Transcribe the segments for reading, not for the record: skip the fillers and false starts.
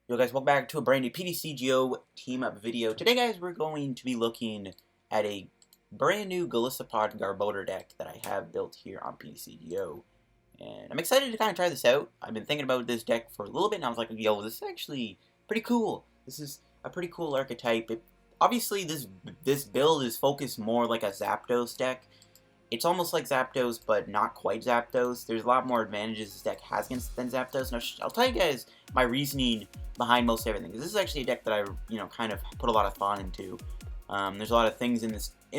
Yo guys, welcome back to a brand new PTCGO team up video. Today guys, we're going to be looking at a brand new Golisopod Garbodor deck that I have built here on PTCGO. And I'm excited to kind of try this out. I've been thinking about this deck for a little bit and I was like, yo, this is actually pretty cool. This is a pretty cool archetype. Obviously this build is focused more like a Zapdos deck. It's almost like Zapdos, but not quite Zapdos. There's a lot more advantages this deck has against than Zapdos. Now, I'll tell you guys my reasoning behind most everything. Because this is actually a deck that I, kind of put a lot of thought into. There's a lot of things in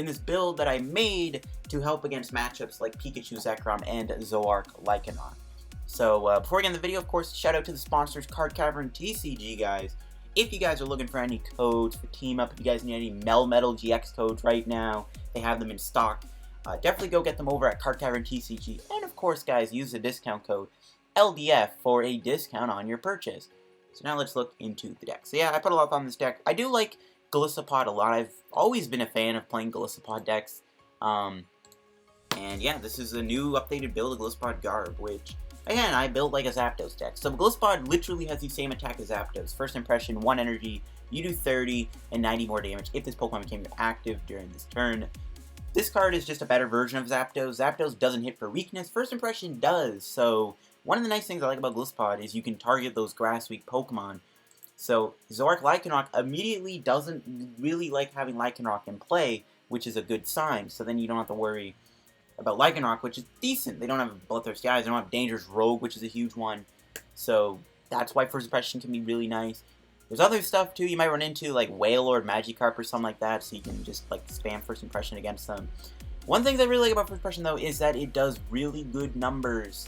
this build that I made to help against matchups like Pikachu, Zekrom, and Zoroark lycanroc. So, before we get into the video, of course, shout out to the sponsors, Card Cavern TCG, guys. If you guys are looking for any codes for Team Up, if you guys need any Melmetal GX codes right now, they have them in stock. Definitely go get them over at Card Cavern TCG. And of course, guys, use the discount code LDF for a discount on your purchase. So now let's look into the deck. So yeah, I put a lot on this deck. I do like Golisopod a lot. I've always been a fan of playing Golisopod decks. And yeah, this is a new updated build of Golisopod Garb, which, again, I built like a Zapdos deck. So Golisopod literally has the same attack as Zapdos. First impression, 1 energy, you do 30 and 90 more damage if this Pokemon became active during this turn. This card is just a better version of Zapdos. Zapdos doesn't hit for weakness. First impression does. So one of the nice things I like about Golisopod is you can target those grass-weak Pokemon. So Zoroark Lycanroc immediately doesn't really like having Lycanroc in play, which is a good sign. So then you don't have to worry about Lycanroc, which is decent. They don't have Bloodthirsty Eyes. They don't have Dangerous Rogue, which is a huge one. So that's why first impression can be really nice. There's other stuff, too, you might run into, like Wailord, Magikarp, or something like that, so you can just, like, spam first impression against them. One thing that I really like about first impression, though, is that it does really good numbers.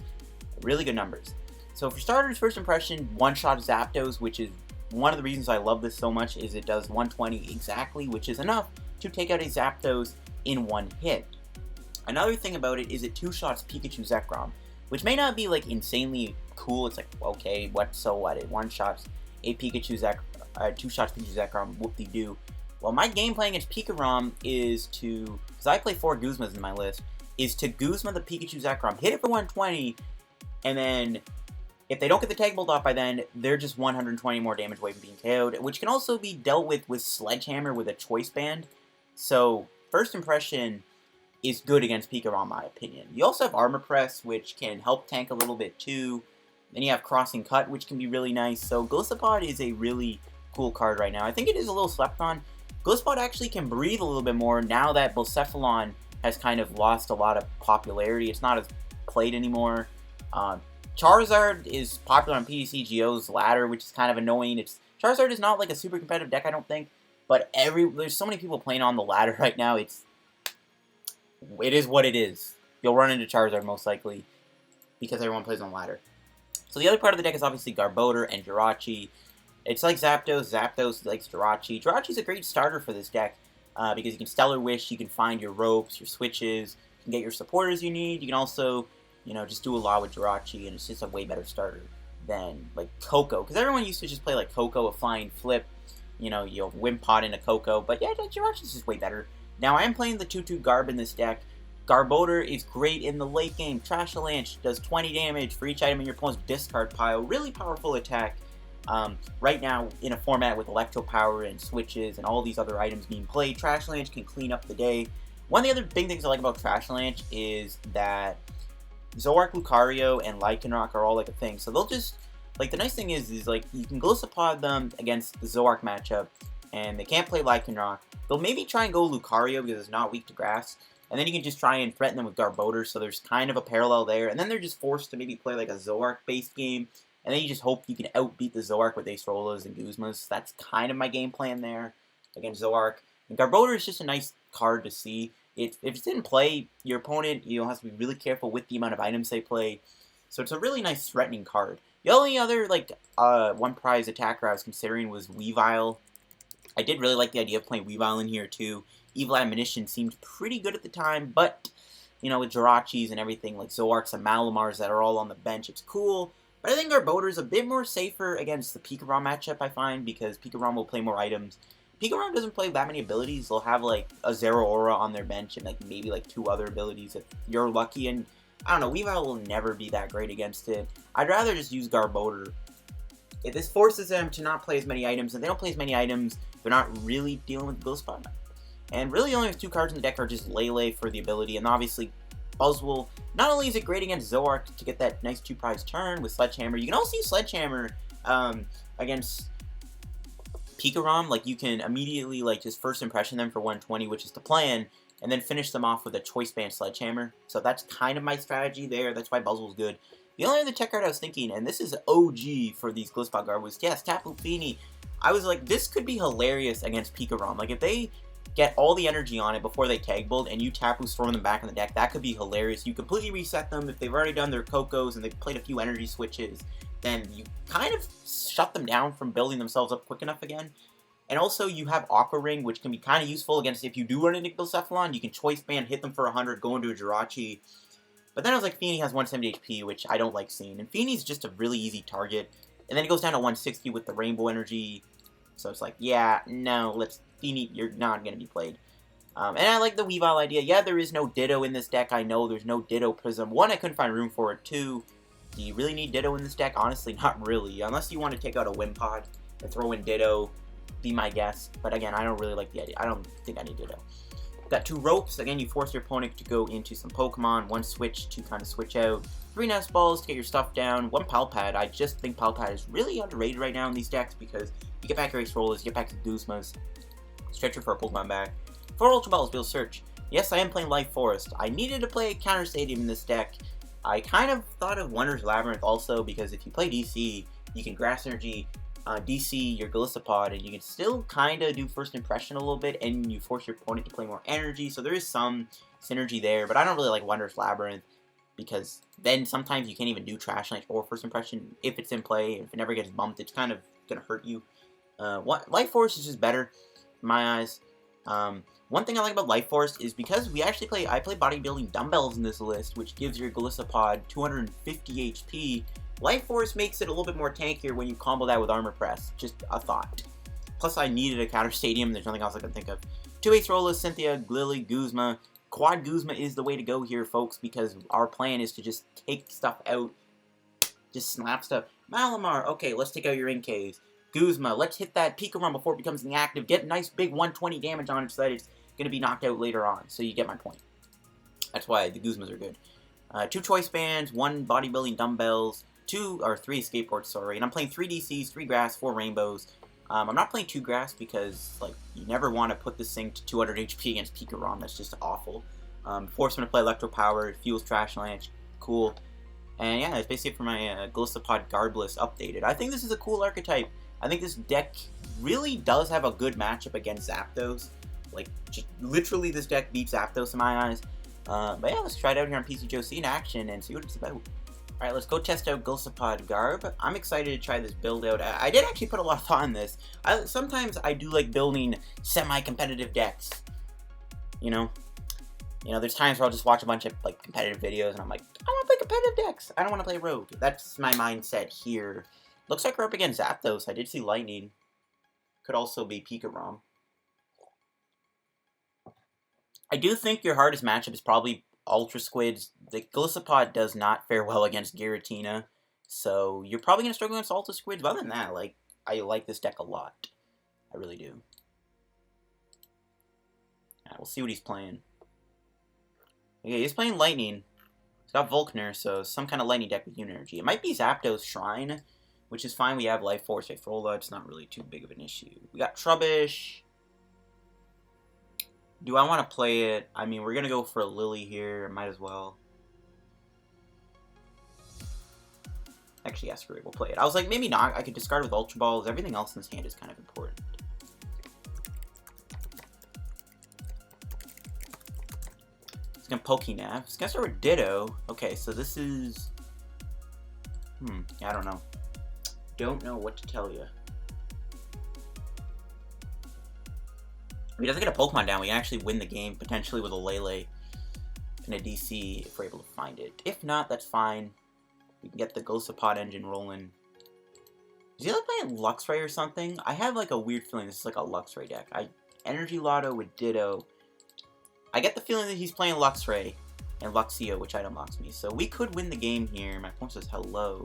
Really good numbers. So, for starters, first impression, one-shot Zapdos, which is one of the reasons I love this so much, is it does 120 exactly, which is enough to take out a Zapdos in one hit. Another thing about it is it two-shots Pikachu Zekrom, which may not be, like, insanely cool. It's like, okay, so what? It one-shots a Pikachu two-shots Pikachu Zekrom, whoop-de-doo. Well, my game plan against PikaRom is to, because I play 4 Guzmas in my list, is to Guzma the Pikachu Zekrom, hit it for 120, and then if they don't get the Tag Bolt off by then, they're just 120 more damage away from being KO'd, which can also be dealt with Sledgehammer with a Choice Band. So, first impression is good against PikaRom, in my opinion. You also have Armor Press, which can help tank a little bit too. Then you have Crossing Cut, which can be really nice. So Golisopod is a really cool card right now. I think it is a little slept on. Golisopod actually can breathe a little bit more now that Bucephalon has kind of lost a lot of popularity. It's not as played anymore. Charizard is popular on PTCGO's ladder, which is kind of annoying. Charizard is not like a super competitive deck, I don't think. But there's so many people playing on the ladder right now. It is what it is. You'll run into Charizard most likely because everyone plays on the ladder. So the other part of the deck is obviously Garbodor and Jirachi. It's like Zapdos. Zapdos likes Jirachi. Jirachi's a great starter for this deck because you can Stellar Wish, you can find your ropes, your switches, you can get your supporters you need. You can also, just do a lot with Jirachi, and it's just a way better starter than, like, Coco. Because everyone used to just play, like, Coco, a Flying Flip, you'll Wimpod into Coco. But yeah, Jirachi's just way better. Now, I am playing the 2/2 Garb in this deck. Garbodor is great in the late game. Trash Avalanche does 20 damage for each item in your opponent's discard pile. Really powerful attack. Right now, in a format with Electro Power and switches and all these other items being played, Trash Avalanche can clean up the day. One of the other big things I like about Trash Avalanche is that Zoroark, Lucario, and Lycanroc are all like a thing. So they'll just, like, the nice thing is like, you can Golisopod them against the Zoroark matchup, and they can't play Lycanroc. They'll maybe try and go Lucario because it's not weak to grass. And then you can just try and threaten them with Garbodor, so there's kind of a parallel there. And then they're just forced to maybe play like a Zoroark-based game. And then you just hope you can outbeat the Zoroark with Acerolas and Guzmas. That's kind of my game plan there against Zoroark. And Garbodor is just a nice card to see. If it didn't play, your opponent, have to be really careful with the amount of items they play. So it's a really nice threatening card. The only other, like, one prize attacker I was considering was Weavile. I did really like the idea of playing Weavile in here, too. Evil Admonition seemed pretty good at the time, but, with Jirachis and everything, like Zoroarks and Malamars that are all on the bench, it's cool. But I think Garbodor is a bit more safer against the PikaRom matchup, I find, because PikaRom will play more items. PikaRom doesn't play that many abilities. They'll have, like, a Zeraora on their bench and, like, maybe, like, 2 other abilities if you're lucky. And, I don't know, Weavile will never be that great against it. I'd rather just use Garbodor this forces them to not play as many items, and they don't play as many items, they're not really dealing with Golisopod. And really only 2 cards in the deck are just Lele for the ability, and obviously Buzzwole. Not only is it great against Zoroark to get that nice 2-prize turn with Sledgehammer, you can also use Sledgehammer against PikaRom. Like, you can immediately, like, just first impression them for 120, which is the plan, and then finish them off with a Choice Band Sledgehammer. So that's kind of my strategy there. That's why Buzzwole's good. The only other tech card I was thinking, and this is OG for these Golisopod Guard, was, yes, Tapu Lele. I was like, this could be hilarious against PikaRom. Like, if they get all the energy on it before they tag build, and you Tapu's throwing them back in the deck, that could be hilarious. You completely reset them. If they've already done their Cocos and they've played a few energy switches, then you kind of shut them down from building themselves up quick enough again. And also, you have Aqua Ring, which can be kind of useful against, if you do run into Buzzwole FLI, you can Choice Band, hit them for 100, go into a Jirachi. But then I was like, Feeney has 170 HP, which I don't like seeing. And Feeney's just a really easy target. And then it goes down to 160 with the Rainbow Energy. So it's like, yeah, no, Feeney, you're not going to be played. And I like the Weavile idea. Yeah, there is no Ditto in this deck. I know there's no Ditto Prism. 1, I couldn't find room for it. 2, do you really need Ditto in this deck? Honestly, not really. Unless you want to take out a Wimpod and throw in Ditto, be my guess. But again, I don't really like the idea. I don't think I need Ditto. Got 2 ropes. Again, you force your opponent to go into some Pokemon. 1 switch to kind of switch out. 3 Nest Balls to get your stuff down. 1 Pal Pad. I just think Pal Pad is really underrated right now in these decks because you get back your Acerolas, you get back to Guzmas, Stretcher for a Pokemon back. 4 Ultra Balls, Build Search. Yes, I am playing Life Forest. I needed to play Counter Stadium in this deck. I kind of thought of Wonders Labyrinth also because if you play DC, you can Grass Energy, DC your Golisopod, and you can still kind of do first impression a little bit, and you force your opponent to play more energy, so there is some synergy there, but I don't really like Wonders Labyrinth, because then sometimes you can't even do Trash Lance or first impression if it's in play. If it never gets bumped, it's kind of going to hurt you. Life Force is just better, in my eyes. One thing I like about Life Force is because I play Bodybuilding Dumbbells in this list, which gives your Golisopod 250 HP. Life Force makes it a little bit more tankier when you combo that with Armor Press. Just a thought. Plus, I needed a Counter Stadium. There's nothing else I can think of. 2 Acerolas, Cynthia, Lillie, Guzma. Quad Guzma is the way to go here, folks, because our plan is to just take stuff out. Just snap stuff. Malamar, okay, let's take out your Inkays. Guzma, let's hit that PikaRom before it becomes inactive. Get nice big 120 damage on it so that it's going to be knocked out later on. So you get my point. That's why the Guzmas are good. 2 Choice Bands, 1 Bodybuilding Dumbbells, 3 Escape Boards, sorry. And I'm playing 3 DCs, 3 Grass, 4 Rainbows. I'm not playing 2 Grass because, like, you never want to put this thing to 200 HP against PikaRom. That's just awful. Force him to play Electro Power, Fuels Trash Lance, cool. And yeah, that's basically it for my Golisopod Guard list updated. I think this is a cool archetype. I think this deck really does have a good matchup against Zapdos. Like, just, literally this deck beats Zapdos in my eyes. But yeah, let's try it out here on PTCGO in action and see what it's about. Alright, let's go test out Golisopod Garb. I'm excited to try this build out. I did actually put a lot of thought in this. Sometimes I do like building semi-competitive decks. You know, there's times where I'll just watch a bunch of like competitive videos and I'm like, I want to play competitive decks. I don't want to play Rogue. That's my mindset here. Looks like we're up against Zapdos. I did see Lightning. Could also be PikaRom. I do think your hardest matchup is probably Ultra Squids. The Golisopod does not fare well against Giratina, so you're probably going to struggle against Ultra Squids. But other than that, like, I like this deck a lot. I really do. Yeah, we'll see what he's playing. Okay, he's playing Lightning. He's got Volkner, so some kind of Lightning deck with Unit Energy. It might be Zapdos Shrine, which is fine. We have Life Force, Acerola. It's not really too big of an issue. We got Trubbish. Do I want to play it? I mean, we're going to go for a Lillie here. Might as well. Actually, yeah, screw it. We'll play it. I was like, maybe not. I could discard with Ultra Balls. Everything else in this hand is kind of important. It's going to Pokénav. It's going to start with Ditto. Okay, so this is... I don't know. Don't know what to tell you. If he doesn't get a Pokemon down, we can actually win the game, potentially with a Lele and a DC if we're able to find it. If not, that's fine. We can get the Golisopod engine rolling. Is he like playing Luxray or something? I have like a weird feeling this is like a Luxray deck. Energy Lotto with Ditto. I get the feeling that he's playing Luxray and Luxio, which item locks me. So we could win the game here. My opponent says hello.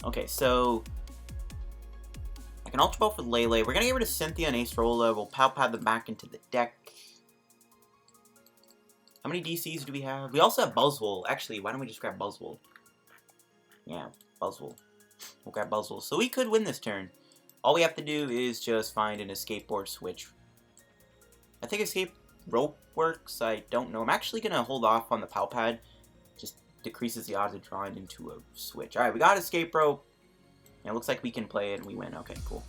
Okay, so I can Ultra Ball for Lele. We're gonna get rid of Cynthia and Acerola. We'll Pal Pad them back into the deck. How many DCs do we have? We also have Buzzwole. Actually, why don't we just grab Buzzwole? Yeah, Buzzwole. We'll grab Buzzwole. So we could win this turn. All we have to do is just find an Escape Board switch. I think Escape Rope works. I don't know. I'm actually going to hold off on the Pal Pad. Just decreases the odds of drawing into a switch. Alright, we got Escape Rope. And it looks like we can play it and we win. Okay, cool.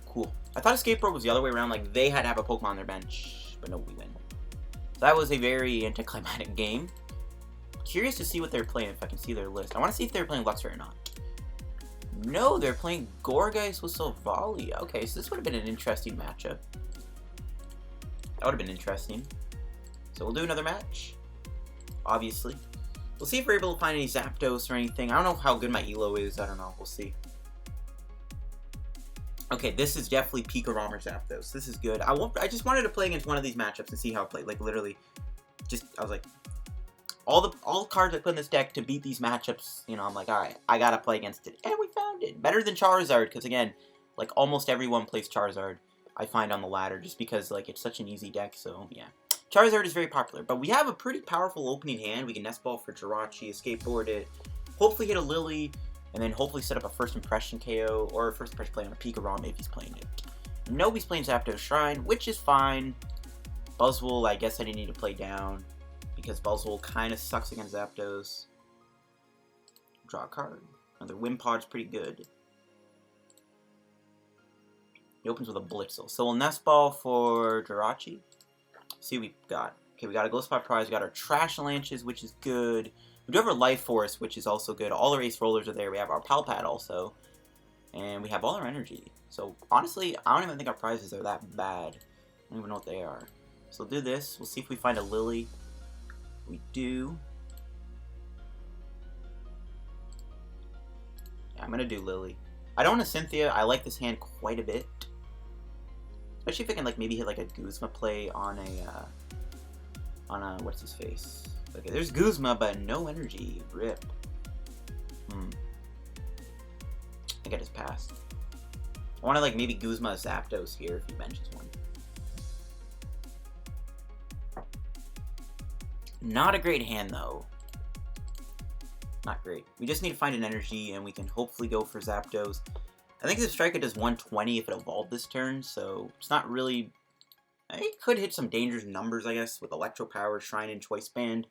Cool. I thought Escape Rope was the other way around. Like, they had to have a Pokemon on their bench. But no, we win. So that was a very anticlimactic game. Curious to see what they're playing, if I can see their list. I want to see if they're playing Luxray or not. No, they're playing Gourgeist with Silvally. Okay, so this would have been an interesting matchup. That would have been interesting. So we'll do another match. Obviously. We'll see if we're able to find any Zapdos or anything. I don't know how good my Elo is. I don't know. We'll see. Okay, this is definitely PikaRom or Zapdos. This is good. I just wanted to play against one of these matchups and see how it played. Like, literally, I was like, all the cards I put in this deck to beat these matchups, you know, I'm like, alright, I gotta play against it. And we found it. Better than Charizard, because again, like, almost everyone plays Charizard, I find on the ladder, just because, like, it's such an easy deck, so, yeah. Charizard is very popular, but we have a pretty powerful opening hand. We can Nest Ball for Jirachi, Escape Board it, hopefully hit a Lillie, and then hopefully set up a First Impression KO, or a First Impression play on a PikaRom if he's playing it. Nobody's playing Zapdos Shrine, which is fine. Buzzwole, I guess I didn't need to play down, because Buzzwole kind of sucks against Zapdos. Draw a card. Another Wimpod's pretty good. He opens with a Blitzel. So we'll Nest Ball for Jirachi. See what we got. Okay, we got a Golisopod prize. We got our Trash Lanches, which is good. We do have our Life Force, which is also good. All our Ace Rollers are there. We have our Pal Pad also. And we have all our energy. So, honestly, I don't even think our prizes are that bad. I don't even know what they are. So we'll do this. We'll see if we find a Lillie. We do. Yeah, I'm going to do Lillie. I don't want a Cynthia. I like this hand quite a bit. Especially if I can, like, maybe hit, like, a Guzma play on a, what's his face? Okay, there's Guzma, but no energy. Rip. I think I just passed. I want to, like, maybe Guzma Zapdos here if he mentions one. Not a great hand, though. Not great. We just need to find an energy, and we can hopefully go for Zapdos. I think the Striker does 120 if it evolved this turn, so it's not really... It could hit some dangerous numbers, I guess, with Electro Power, Shrine, and Choice Band.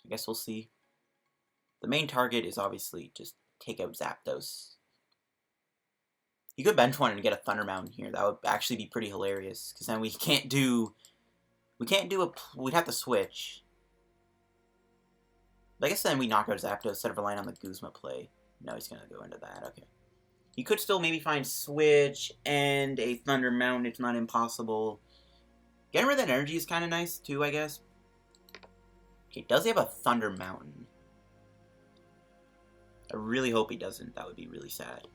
I guess we'll see. The main target is obviously just take out Zapdos. You could bench one and get a Thunder Mountain here. That would actually be pretty hilarious, because then we can't do a... We'd have to switch. I guess then we knock out Zapdos instead of relying on the Guzma play. No, he's going to go into that. Okay. You could still maybe find Switch and a Thunder Mountain. It's not impossible. Getting rid of that energy is kind of nice, too, I guess. Okay, does he have a Thunder Mountain? I really hope he doesn't. That would be really sad.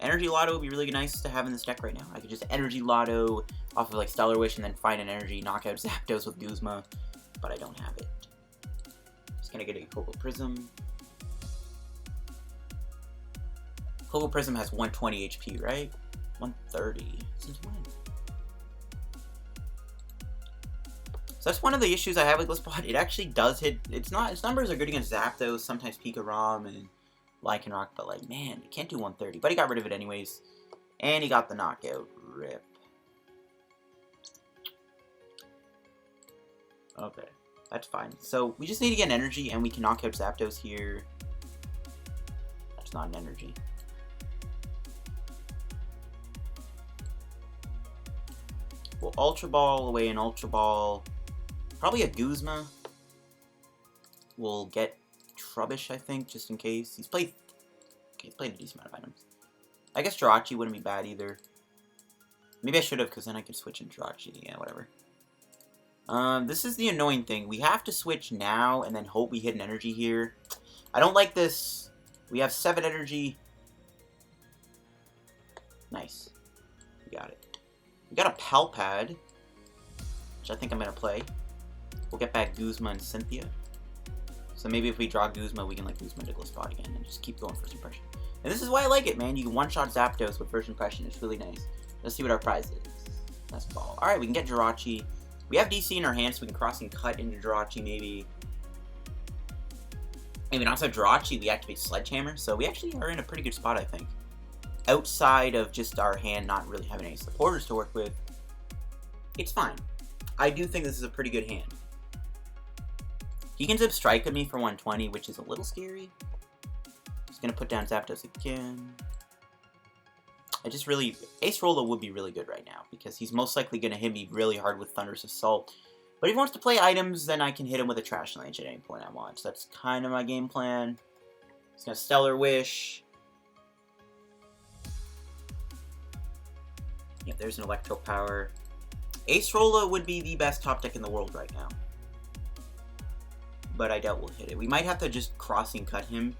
Energy Lotto would be really nice to have in this deck right now. I could just Energy Lotto off of, like, Stellar Wish and then find an energy, knock out Zapdos with Guzma. But I don't have it. Just gonna get a Coco Prism. Coco Prism has 120 HP, right? 130. Since when? So that's one of the issues I have with Golisopod. It actually does hit. Its numbers are good against Zapdos, sometimes PikaRom and Lycanroc, but like, man, it can't do 130. But he got rid of it anyways. And he got the knockout. Rip. Okay, that's fine. So we just need to get an energy, and we can knock out Zapdos here. That's not an energy. We'll Ultra Ball away an Ultra Ball. Probably a Guzma. We'll get Trubbish, I think, just in case. He's played a decent amount of items. I guess Jirachi wouldn't be bad either. Maybe I should have, because then I could switch in Jirachi. Yeah, whatever. This is the annoying thing. We have to switch now and then hope we hit an energy here. I don't like this. We have 7 energy. Nice. We got it. We got a Pal Pad, which I think I'm going to play. We'll get back Guzma and Cynthia. So maybe if we draw Guzma, we can like Guzma to Golisopod again and just keep going first impression. And this is why I like it, man. You can one-shot Zapdos with first impression. It's really nice. Let's see what our prize is. That's ball. Alright, we can get Jirachi. We have DC in our hand, so we can cross and cut into Jirachi, maybe. And we also have Jirachi, we activate Sledgehammer. So we actually are in a pretty good spot, I think. Outside of just our hand not really having any supporters to work with, it's fine. I do think this is a pretty good hand. He can zip strike at me for 120, which is a little scary. He's gonna put down Zapdos again. Acerola would be really good right now, because he's most likely gonna hit me really hard with Thunderous Assault. But if he wants to play items, then I can hit him with a Trash Lance at any point I want. So that's kind of my game plan. He's gonna Stellar Wish. Yeah, there's an Electro Power. Acerola would be the best top deck in the world right now. But I doubt we'll hit it. We might have to just crossing cut him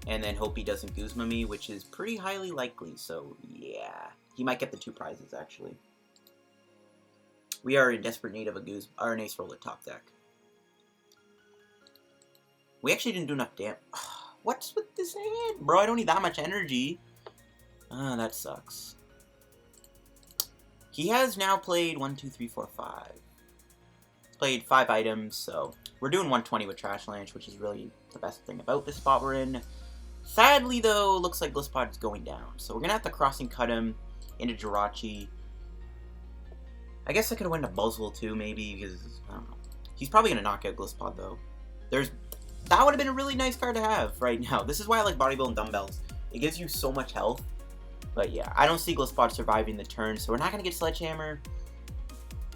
and then hope he doesn't Guzma me, which is pretty highly likely. So yeah, he might get the 2 prizes actually. We are in desperate need of a Guzma or an Acerola top deck. We actually didn't do enough damage. What's with this hand, bro? I don't need that much energy. That sucks. He has now played 1, 2, 3, 4, 5. He's played 5 items, so we're doing 120 with Trash Lance, which is really the best thing about this spot we're in. Sadly, though, looks like Golisopod is going down, so we're gonna have to crossing cut him into Jirachi. I guess I could have went to Buzzwole too, maybe, because I don't know. He's probably gonna knock out Golisopod though. That would have been a really nice card to have right now. This is why I like Bodybuilding Dumbbells. It gives you so much health. But yeah, I don't see Golisopod surviving the turn, so we're not going to get Sledgehammer.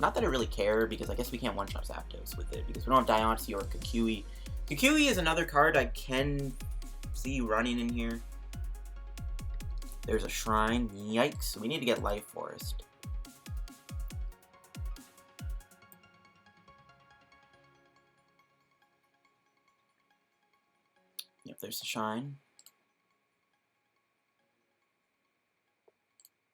Not that I really care, because I guess we can't one-shot Zapdos with it, because we don't have Diancie or Kukui. Kukui is another card I can see running in here. There's a Shrine. Yikes. We need to get Life Forest. Yep, there's the Shine.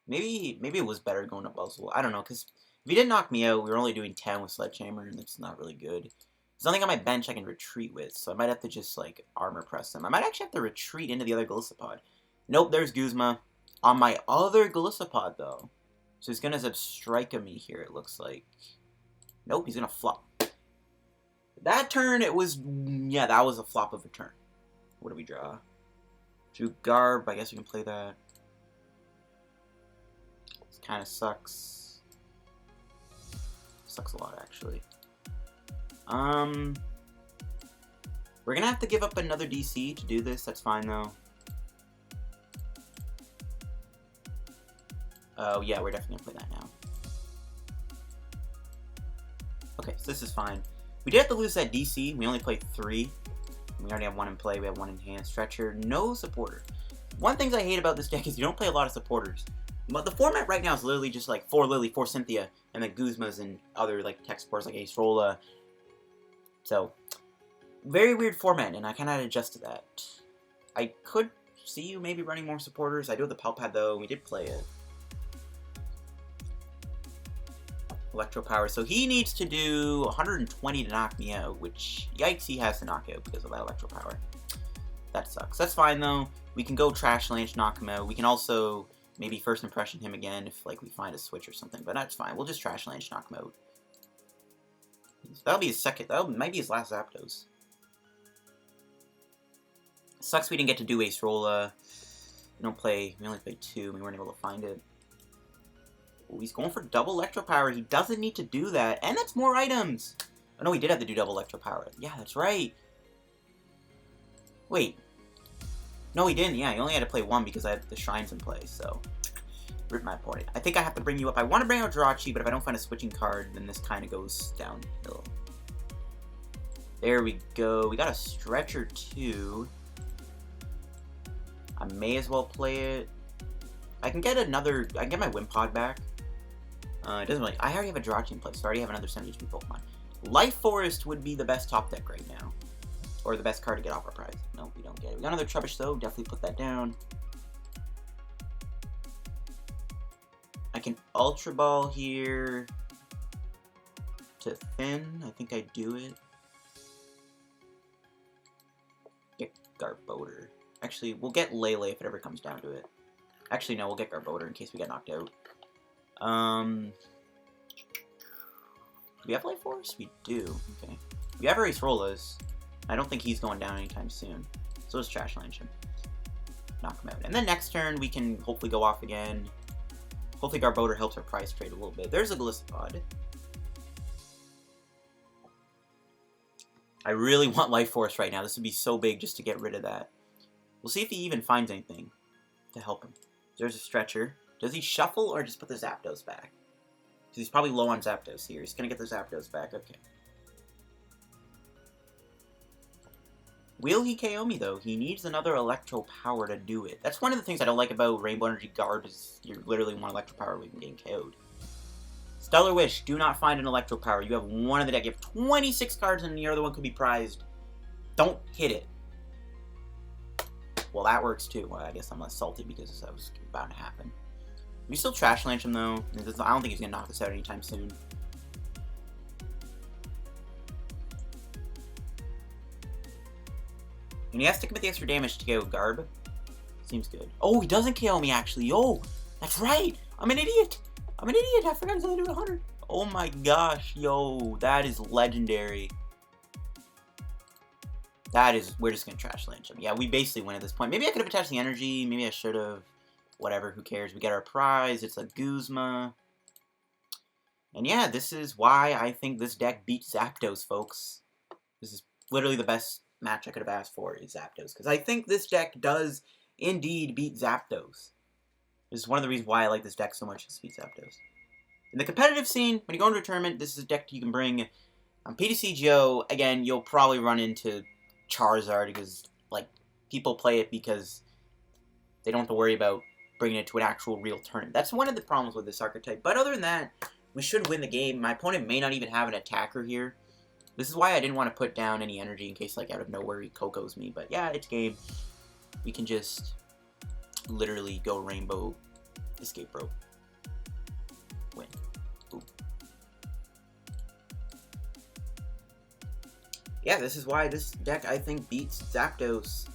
Maybe it was better going to Buzzwole. I don't know, because if he didn't knock me out, we were only doing 10 with Sledgehammer, and that's not really good. There's nothing on my bench I can retreat with, so I might have to just, like, armor press him. I might actually have to retreat into the other Golisopod. Nope, there's Guzma. On my other Golisopod, though. So he's going to zip strike at me here, it looks like. Nope, he's going to flop. That turn, it was... Yeah, that was a flop of a turn. What do we draw? Drew Garb, I guess we can play that. Kind of sucks. Sucks a lot, actually. We're gonna have to give up another DC to do this. That's fine, though. Oh, yeah, we're definitely gonna play that now. Okay, so this is fine. We did have to lose that DC. We only played 3. We already have 1 in play. We have 1 in hand. Stretcher, no supporter. One thing I hate about this deck is you don't play a lot of supporters. But the format right now is literally just like 4 Lillie, 4 Cynthia, and then Guzmas and other like tech supports like Acerola. So, very weird format, and I kind of had to adjust to that. I could see you maybe running more supporters. I do have the Pal Pad though, we did play it. Electro Power, so he needs to do 120 to knock me out, which, yikes, he has to knock out because of that Electro Power. That sucks. That's fine though. We can go Trash Lance, knock him out. We can also... maybe first impression him again if like we find a switch or something, but that's fine. We'll just Trash Lance, knock him out. That'll be his second. That might be his last Zapdos. Sucks we didn't get to do Acerola. We only played 2. We weren't able to find it. Ooh, he's going for double Electro Power. He doesn't need to do that, and that's more items. Oh no, he did have to do double Electro Power. Yeah, that's right. Wait. No, he didn't. Yeah, he only had to play 1 because I had the Shrines in play, so... rip my point. I think I have to bring you up. I want to bring out Jirachi, but if I don't find a switching card, then this kind of goes downhill. There we go. We got a Stretcher, too. I may as well play it. I can get another... I can get my Wimpod back. It doesn't really... I already have a Jirachi in place, so I already have another 70 HP Pokemon. Life Forest would be the best top deck right now. Or the best card to get off our prize. No, we don't get it. We got another Trubbish, though. Definitely put that down. I can Ultra Ball here to Thin. I think I do it. get Garbodor. Actually, we'll get Lele if it ever comes down to it. Actually, no, we'll get Garbodor in case we get knocked out. Do we have Life Force? We do. Okay. We have Acerolas. I don't think he's going down anytime soon. So let's Trash Land him. Knock him out. And then next turn, we can hopefully go off again. Hopefully Garbodor helps our prize trade a little bit. There's a Golisopod. I really want Life Force right now. This would be so big just to get rid of that. We'll see if he even finds anything to help him. There's a Stretcher. Does he shuffle or just put the Zapdos back? Because he's probably low on Zapdos here. He's going to get the Zapdos back. Okay. Will he KO me, though? He needs another Electro Power to do it. That's one of the things I don't like about Rainbow Energy Guard is you're literally one Electro Power away from getting KO'd. Stellar Wish. Do not find an Electro Power. You have one in the deck. You have 26 cards and the other one could be prized. Don't hit it. Well, that works too. Well, I guess I'm less salty because that was bound to happen. We still Trash Land him, though. I don't think he's going to knock us out anytime soon. And he has to commit the extra damage to KO Garb. Seems good. Oh, he doesn't KO me, actually. Oh, that's right. I'm an idiot. I'm an idiot. I forgot he's only doing 100. Oh my gosh. Yo, that is legendary. That is... We're just going to Trash Land him. Yeah, we basically win at this point. Maybe I could have attached the energy. Maybe I should have. Whatever, who cares? We get our prize. It's a Guzma. And yeah, this is why I think this deck beats Zapdos, folks. This is literally the best match I could have asked for is Zapdos. Because I think this deck does indeed beat Zapdos. This is one of the reasons why I like this deck so much, is beat Zapdos. In the competitive scene, when you go into a tournament, this is a deck you can bring. On PTCGO, again, you'll probably run into Charizard because, like, people play it because they don't have to worry about bringing it to an actual real tournament. That's one of the problems with this archetype. But other than that, we should win the game. My opponent may not even have an attacker here. This is why I didn't want to put down any energy in case, like, out of nowhere he Coco's me. But yeah, it's game. We can just literally go Rainbow Escape Rope. Win. Ooh. Yeah, this is why this deck, I think, beats Zapdos.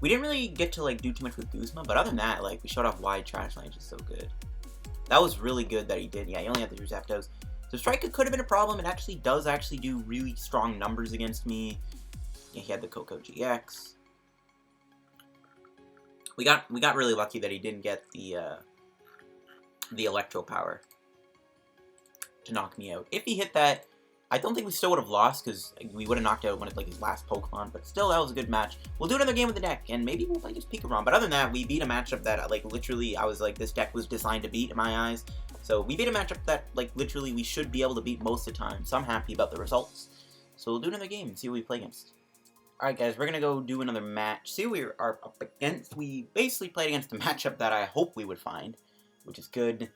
We didn't really get to, like, do too much with Guzma, but other than that, like, we showed off why Trash Land is so good. That was really good that he did. Yeah, he only had to do Zapdos. So Strike could have been a problem. It actually does do really strong numbers against me. Yeah, he had the Coco GX. We got really lucky that he didn't get the Electro Power to knock me out. If he hit that, I don't think we still would have lost because we would have knocked out one of, like, his last Pokemon. But still, that was a good match. We'll do another game with the deck, and maybe we'll play just PikaRom. But other than that, we beat a matchup that, like, literally, I was like, this deck was designed to beat in my eyes. So we beat a matchup that, like, literally we should be able to beat most of the time. So I'm happy about the results. So we'll do another game and see what we play against. Alright, guys, we're going to go do another match. See what we are up against. We basically played against the matchup that I hope we would find, which is good.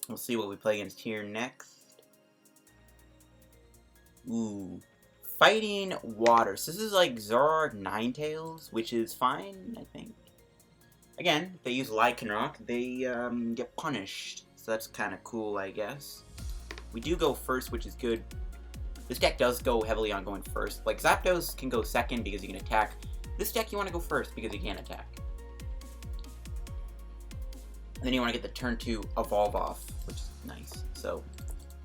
We'll see what we play against here next. Ooh. Fighting Water. So this is like Zoroark Ninetales, which is fine, I think. Again, if they use Lycanroc, they get punished. So that's kind of cool, I guess. We do go first, which is good. This deck does go heavily on going first. Like, Zapdos can go second because he can attack. This deck, you want to go first because he can't attack. And then you want to get the turn 2 Evolve off, which is nice. So,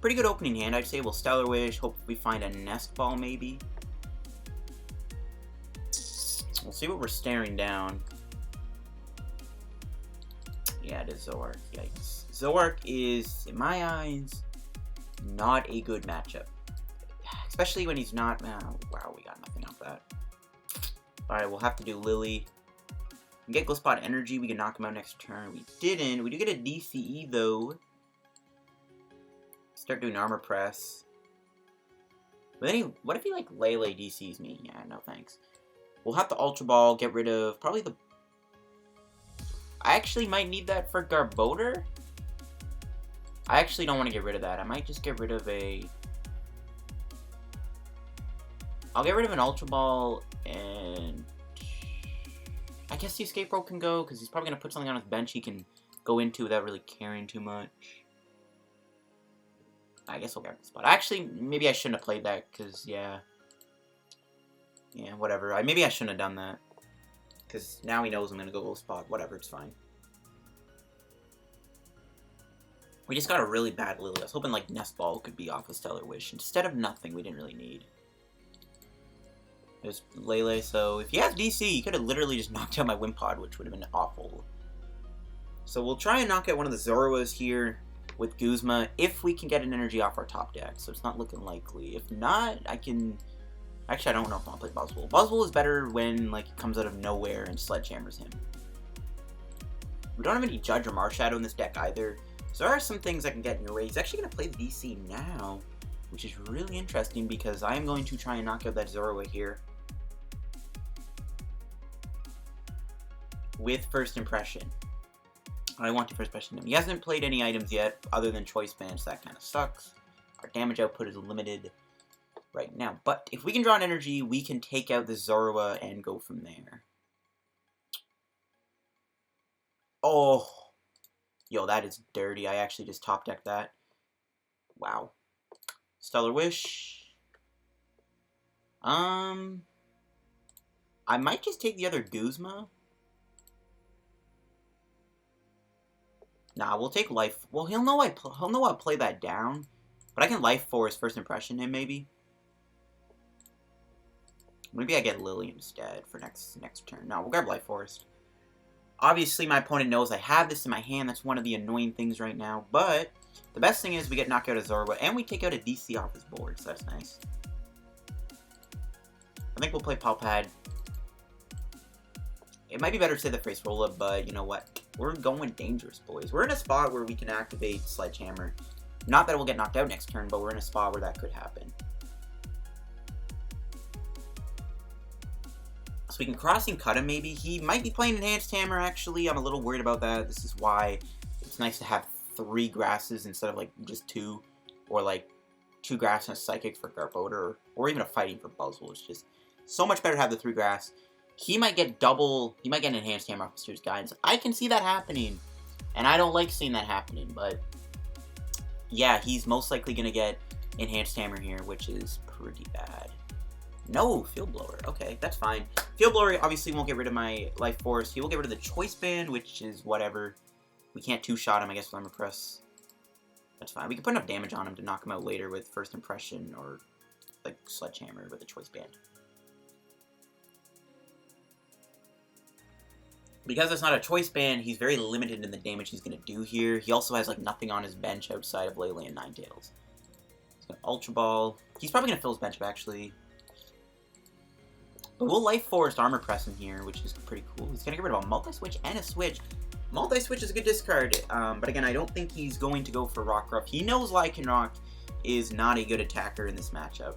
pretty good opening hand, I'd say. We'll Stellar Wish. Hope we find a Nest Ball, maybe. We'll see what we're staring down. Yeah, it is Zoroark. Yikes. Zoroark is, in my eyes, not a good matchup. Especially when he's not... Oh, wow, we got nothing off that. Alright, we'll have to do Lillie. We get Golisopod Energy. We can knock him out next turn. We didn't. We do get a DCE, though. Start doing Armor Press. But then he... What if he, like, Lele DCs me? Yeah, no thanks. We'll have to Ultra Ball. Get rid of... Probably the... I actually might need that for Garbodor. I actually don't want to get rid of that. I might just get rid of a... I'll get rid of an Ultra Ball, and... I guess the Escape Board can go, because he's probably going to put something on his bench he can go into without really caring too much. I guess we'll grab the spot. Actually, maybe I shouldn't have played that, because, yeah. Yeah, whatever. Maybe I shouldn't have done that. Because now he knows I'm going to go Golisopod. Whatever, it's fine. We just got a really bad Lillie. I was hoping, like, Nest Ball could be off of Stellar Wish. Instead of nothing we didn't really need. There's Lele, so if he has DC, he could have literally just knocked out my Wimpod, which would have been awful. So we'll try and knock out one of the Zoroas here with Guzma, if we can get an energy off our top deck. So it's not looking likely. If not, I can... Actually, I don't know if I want to play Buzzwole. Buzzwole is better when, like, it comes out of nowhere and sledgehammers him. We don't have any Judge or Marshadow in this deck either. So there are some things I can get in your way. He's actually going to play the DC now, which is really interesting because I am going to try and knock out that Zoroa here with First Impression. I want to First Impression him. He hasn't played any items yet other than Choice Band, so that kind of sucks. Our damage output is limited right now. But if we can draw an energy, we can take out the Zoroa and go from there. Oh. Yo, that is dirty. I actually just top decked that. Wow. Stellar Wish. I might just take the other Guzma. Nah, we'll take Life. Well, he'll know I'll play that down. But I can Life Force First Impression him, maybe. Maybe I get Lillie instead for next turn. No, we'll grab Life Force. Obviously, my opponent knows I have this in my hand. That's one of the annoying things right now. But the best thing is we get knockout of Zoroark, and we take out a DC off his board, so that's nice. I think we'll play Pal Pad. It might be better to say the Acerola, but you know what? We're going dangerous, boys. We're in a spot where we can activate Sledgehammer. Not that we'll get knocked out next turn, but we're in a spot where that could happen. So we can Crossing Cut him, maybe. He might be playing Enhanced Hammer, actually. I'm a little worried about that. This is why it's nice to have 3 grasses instead of, like, just 2. Or, like, 2 grass and a Psychic for Garbodor. Or even a Fighting for Buzzwole. It's just so much better to have the 3 grass. He might get he might get an Enhanced Hammer off Mysterious Guidance. I can see that happening. And I don't like seeing that happening, but yeah, he's most likely going to get Enhanced Hammer here, which is pretty bad. No, Field Blower. Okay, that's fine. Field Blower obviously won't get rid of my Life Force. He will get rid of the Choice Band, which is whatever. We can't 2-shot him, I guess, with Armor Press. That's fine. We can put enough damage on him to knock him out later with First Impression or, like, Sledgehammer with the Choice Band. Because it's not a Choice Band, he's very limited in the damage he's going to do here. He also has, like, nothing on his bench outside of Lele and Ninetales. He's going to Ultra Ball. He's probably going to fill his bench up, actually. But we'll Life Force Armor Press in here, which is pretty cool. He's going to get rid of a Multi-Switch and a Switch. Multi-Switch is a good discard, but again, I don't think he's going to go for Rockruff. He knows Lycanroc is not a good attacker in this matchup.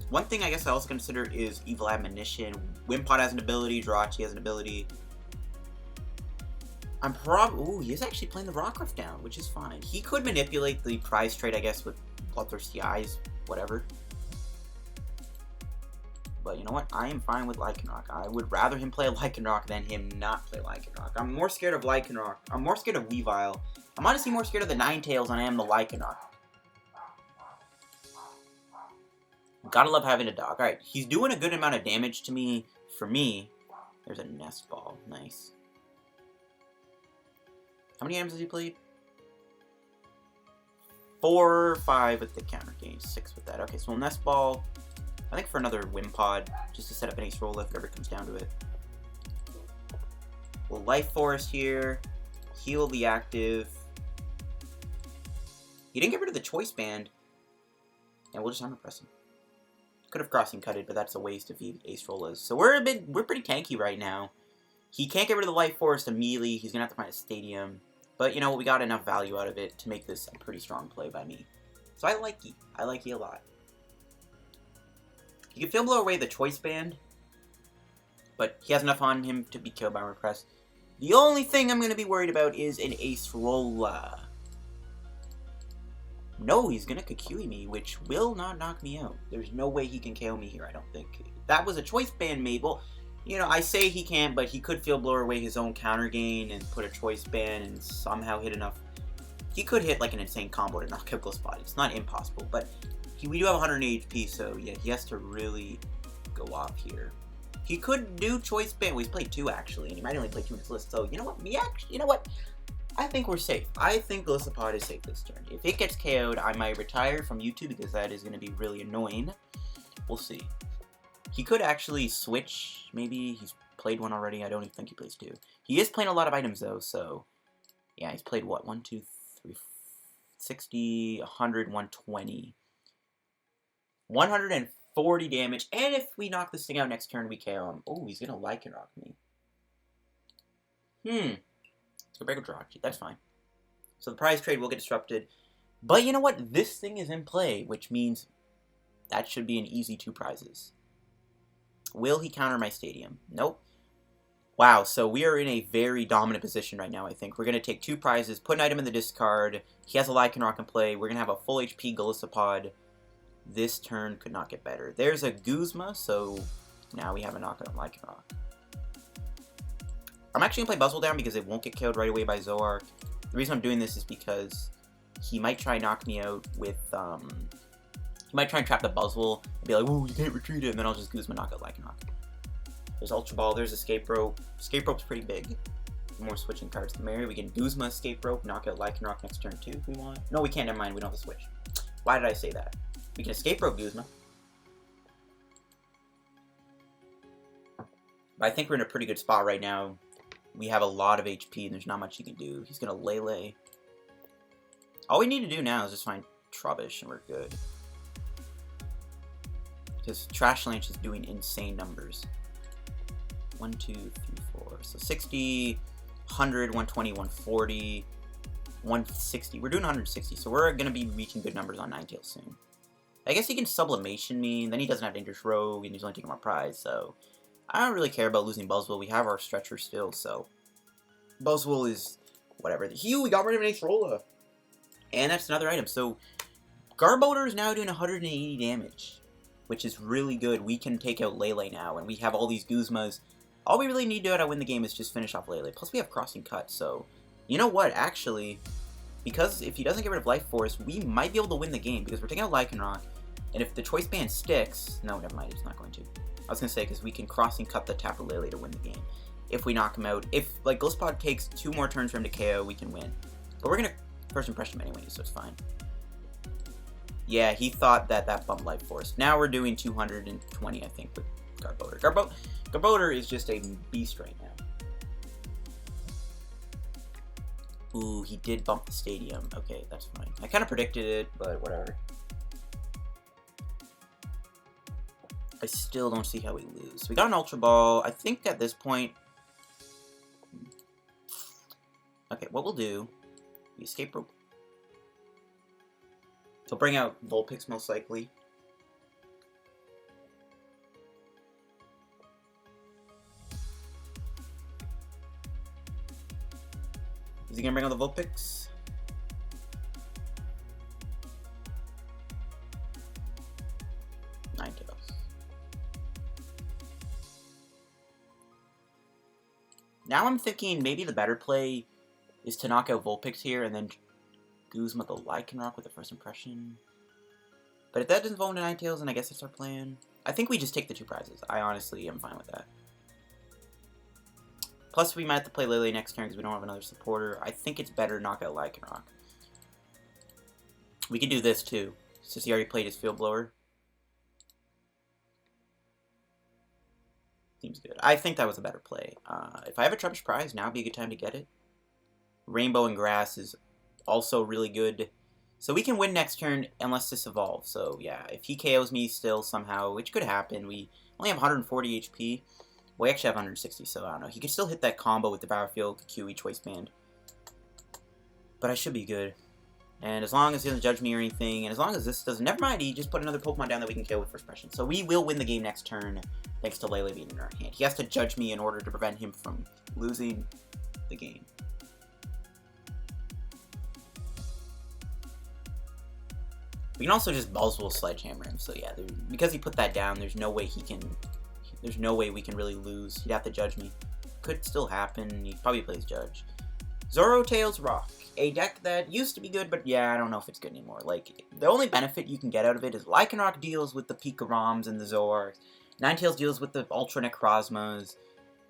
One thing I guess I also consider is Evil Admonition. Wimpod has an ability, Jirachi has an ability. Ooh, he is actually playing the Rockruff down, which is fine. He could manipulate the prize trade, I guess, with Bloodthirsty Eyes, whatever. But you know what? I am fine with Lycanroc. I would rather him play Lycanroc than him not play Lycanroc. I'm more scared of Lycanroc. I'm more scared of Weavile. I'm honestly more scared of the Ninetales than I am the Lycanroc. Gotta love having a dog. Alright, he's doing a good amount of damage to me. For me, there's a Nest Ball. Nice. How many items has he played? 4 or 5 with the counter gain. 6 with that. Okay, so we'll Nest Ball. I think for another Wimpod, just to set up an Acerola if it ever comes down to it. We'll Life Force here. Heal the active. He didn't get rid of the Choice Band. And we'll just Armor Press him. Could have Crossing Cutted, but that's a waste of Acerolas. So we're pretty tanky right now. He can't get rid of the Life Force immediately. He's gonna have to find a Stadium. But you know, we got enough value out of it to make this a pretty strong play by me. So I like Yi. I like Yi a lot. He can Field Blow away the Choice Band, but he has enough on him to be killed by Armor Press. The only thing I'm going to be worried about is an Acerola. No, he's going to Kukui me, which will not knock me out. There's no way he can KO me here, I don't think. That was a Choice Band made. Well, you know, I say he can't, but he could Field Blower away his own counter gain and put a Choice Band and somehow hit enough. He could hit like an insane combo to knock out Golisopod. It's not impossible, but We do have 108 HP, so yeah, he has to really go off here. He could do choice band. Well, he's played 2 actually, and he might only play 2 in his list. So you know what? You know what? I think we're safe. I think Golisopod is safe this turn. If it gets KO'd, I might retire from YouTube because that is going to be really annoying. We'll see. He could actually switch. Maybe he's played 1 already. I don't even think he plays 2. He is playing a lot of items though, so yeah, he's played what? 1, 2, 3, 60, 100, 120. 140 damage, and if we knock this thing out next turn, we KO him. Oh, he's gonna lycanroc me. So break with Jirachi, that's fine. So the prize trade will get disrupted. But you know what? This thing is in play, which means that should be an easy 2 prizes. Will he counter my stadium? Nope. Wow, so we are in a very dominant position right now, I think. We're going to take 2 prizes, put an item in the discard. He has a lycanroc in play. We're going to have a full HP Golisopod. This turn could not get better. There's a Guzma, so now we have a knockout lycanroc. I'm actually going to play Buzzwole down because it won't get killed right away by Zoroark. The reason I'm doing this is because he might try and knock me out with, he might try and trap the Buzzwole and be like, ooh, you can't retreat it, and then I'll just Guzma knockout lycanroc. There's Ultra Ball, there's Escape Rope. Escape Rope's pretty big. More switching cards to marry. We can Guzma Escape Rope, knock out lycanroc next turn too if we want. No, we can't, never mind, we don't have to switch. Why did I say that? We can Escape Rope Guzma. But I think we're in a pretty good spot right now. We have a lot of HP and there's not much you can do. He's going to Lele. All we need to do now is just find Trubbish and we're good. Because Trash Lance is doing insane numbers. 1, 2, 3, 4. So 60, 100, 120, 140, 160. We're doing 160, so we're going to be reaching good numbers on Ninetales soon. I guess he can Sublimation me, and then he doesn't have Dangerous Rogue, and he's only taking my prize, so I don't really care about losing Buzzwole. We have our Stretcher still, so Buzzwole is whatever. We got rid of an Acerola, and that's another item. So Garbodor is now doing 180 damage, which is really good. We can take out Lele now, and we have all these Guzmas. All we really need to do to win the game is just finish off Lele. Plus, we have Crossing Cut, so you know what? Actually, because if he doesn't get rid of Life Force, we might be able to win the game because we're taking out Lycanroc, and if the Choice Band sticks, no, never mind, it's not going to. I was gonna say because we can Crossing Cut the Tapu Lele to win the game. If we knock him out, if like Golisopod takes 2 more turns for him to KO, we can win. But we're gonna first impression him anyway, so it's fine. Yeah, he thought that bumped Life Force. Now we're doing 220, I think, with Garbodor. Garbodor is just a beast right now. Ooh, he did bump the stadium. Okay, that's fine. I kind of predicted it, but whatever. I still don't see how we lose. We got an Ultra Ball. I think at this point... Okay, what we'll do... We Escape Rope. He'll bring out Vulpix most likely. Is he gonna bring out the Vulpix? Ninetales. Now I'm thinking maybe the better play is to knock out Vulpix here and then Guzma the Lycanroc with the first impression. But if that doesn't fall into Ninetales, then I guess that's our plan. I think we just take the 2 prizes. I honestly am fine with that. Plus, we might have to play Lele next turn because we don't have another supporter. I think it's better to knock out Lycanroc. We can do this too, since he already played his Field Blower. Seems good. I think that was a better play. If I have a Trubbish prize, now would be a good time to get it. Rainbow and Grass is also really good. So we can win next turn unless this evolves. So yeah, if he KOs me still somehow, which could happen, we only have 140 HP. We actually have 160, so I don't know. He could still hit that combo with the Battlefield, QE, Choice Band. But I should be good. And as long as he doesn't judge me or anything, and as long as this doesn't... Never mind, he just put another Pokemon down that we can kill with First Impression. So we will win the game next turn, thanks to Lele being in our hand. He has to judge me in order to prevent him from losing the game. We can also just Buzzwole Sledgehammer him, so yeah, because he put that down, there's no way he can... There's no way we can really lose. He'd have to judge me. Could still happen. He probably plays Judge. Zoroark's Rock, a deck that used to be good, but yeah, I don't know if it's good anymore. Like, the only benefit you can get out of it is Lycanroc deals with the PikaRoms and the Zoroarks. Ninetales deals with the Ultra Necrozmas.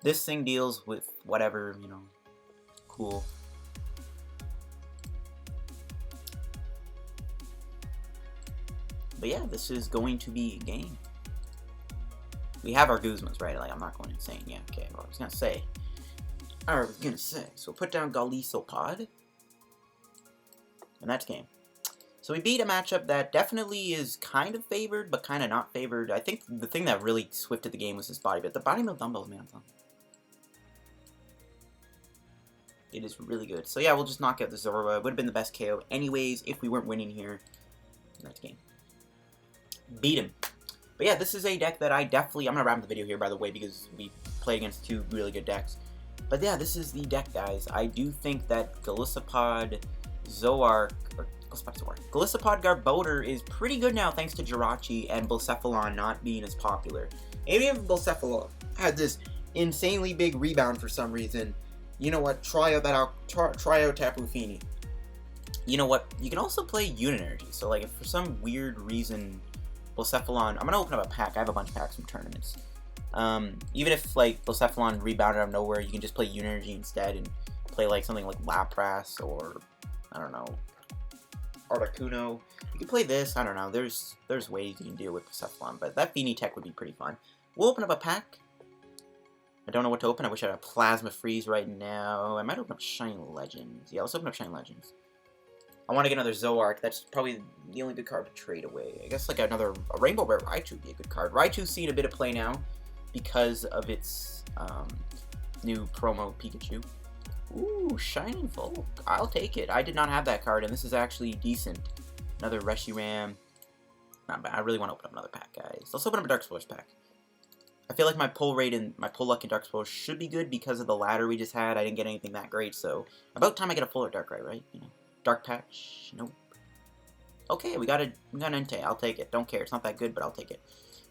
This thing deals with whatever, you know, cool. But yeah, this is going to be a game. We have our Guzmas, right? Like, I'm not going insane. Yeah, okay, well, I was gonna say. So put down Golisopod. And that's game. So we beat a matchup that definitely is kind of favored, but kind of not favored. I think the thing that really swifted the game was this Bodybuilding. The Bodybuilding Dumbbells, man. It is really good. So yeah, we'll just knock out the Zoroark. It would have been the best KO anyways if we weren't winning here. That's game. Beat him. But yeah, this is a deck that I'm going to wrap the video here, by the way, because we played against two really good decks. But yeah, this is the deck, guys. I do think that Golisopod Garbodor is pretty good now, thanks to Jirachi and Blacephalon not being as popular. Maybe if Blacephalon had this insanely big rebound for some reason, you know what, try out Tapu Lele. You know what, you can also play Unit Energy, so like if for some weird reason Blacephalon, I'm going to open up a pack, I have a bunch of packs from tournaments. Even if like Blacephalon rebounded out of nowhere, you can just play Unit Energy instead and play like something like Lapras or, I don't know, Articuno. You can play this, I don't know, there's ways you can deal with Blacephalon, but that Feeny tech would be pretty fun. We'll open up a pack. I don't know what to open. I wish I had a Plasma Freeze right now. I might open up Shiny Legends. Yeah, let's open up Shiny Legends. I want to get another Zoroark. That's probably the only good card to trade away. I guess like a Rainbow Rare Raichu would be a good card. Raichu's seen a bit of play now because of its new promo Pikachu. Ooh, Shining Volk. I'll take it. I did not have that card, and this is actually decent. Another Reshiram. Not bad. I really want to open up another pack, guys. Let's open up a Dark Explorers pack. I feel like my pull rate and my pull luck in Dark Explorers should be good because of the ladder we just had. I didn't get anything that great, so about time I get a full Dark right? You know, Dark Patch. Nope. Okay, we got an Entei. I'll take it. Don't care. It's not that good, but I'll take it.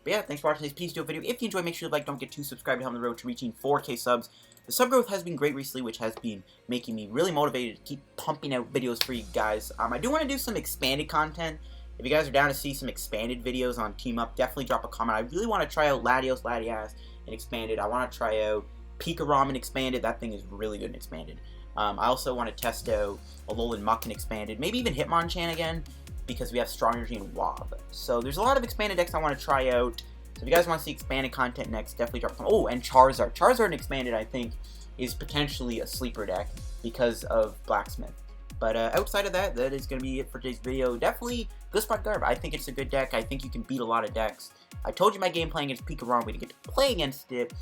But yeah, thanks for watching this PTCGO video. If you enjoyed, make sure to like, don't get too subscribed to help on the road to reaching 4K subs. The sub growth has been great recently, which has been making me really motivated to keep pumping out videos for you guys. I do want to do some expanded content. If you guys are down to see some expanded videos on Team Up, definitely drop a comment. I really want to try out Latios, Latias, and Expanded. I want to try out PikaRom and Expanded. That thing is really good and Expanded. I also want to test out Alolan Muck and Expanded. Maybe even Hitmonchan again, because we have Strong Energy and Wob. So there's a lot of expanded decks I want to try out. So if you guys want to see expanded content next, definitely drop a comment. Oh, and Charizard. Charizard and Expanded, I think, is potentially a sleeper deck because of Blacksmith. But outside of that, that is going to be it for today's video. Definitely Golisopod Garb. I think it's a good deck. I think you can beat a lot of decks. I told you my game playing against PikaRom. We didn't get to play against it,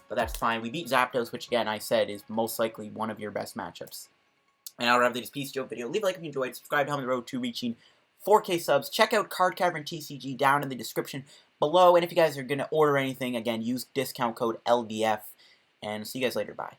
but that's fine. We beat Zapdos, which again, I said, is most likely one of your best matchups. And I'll wrap this PTCGO video. Leave a like if you enjoyed. Subscribe to help me on the road to reaching 4K subs. Check out Card Cavern TCG down in the description below. And if you guys are going to order anything, again, use discount code LBF. And see you guys later. Bye.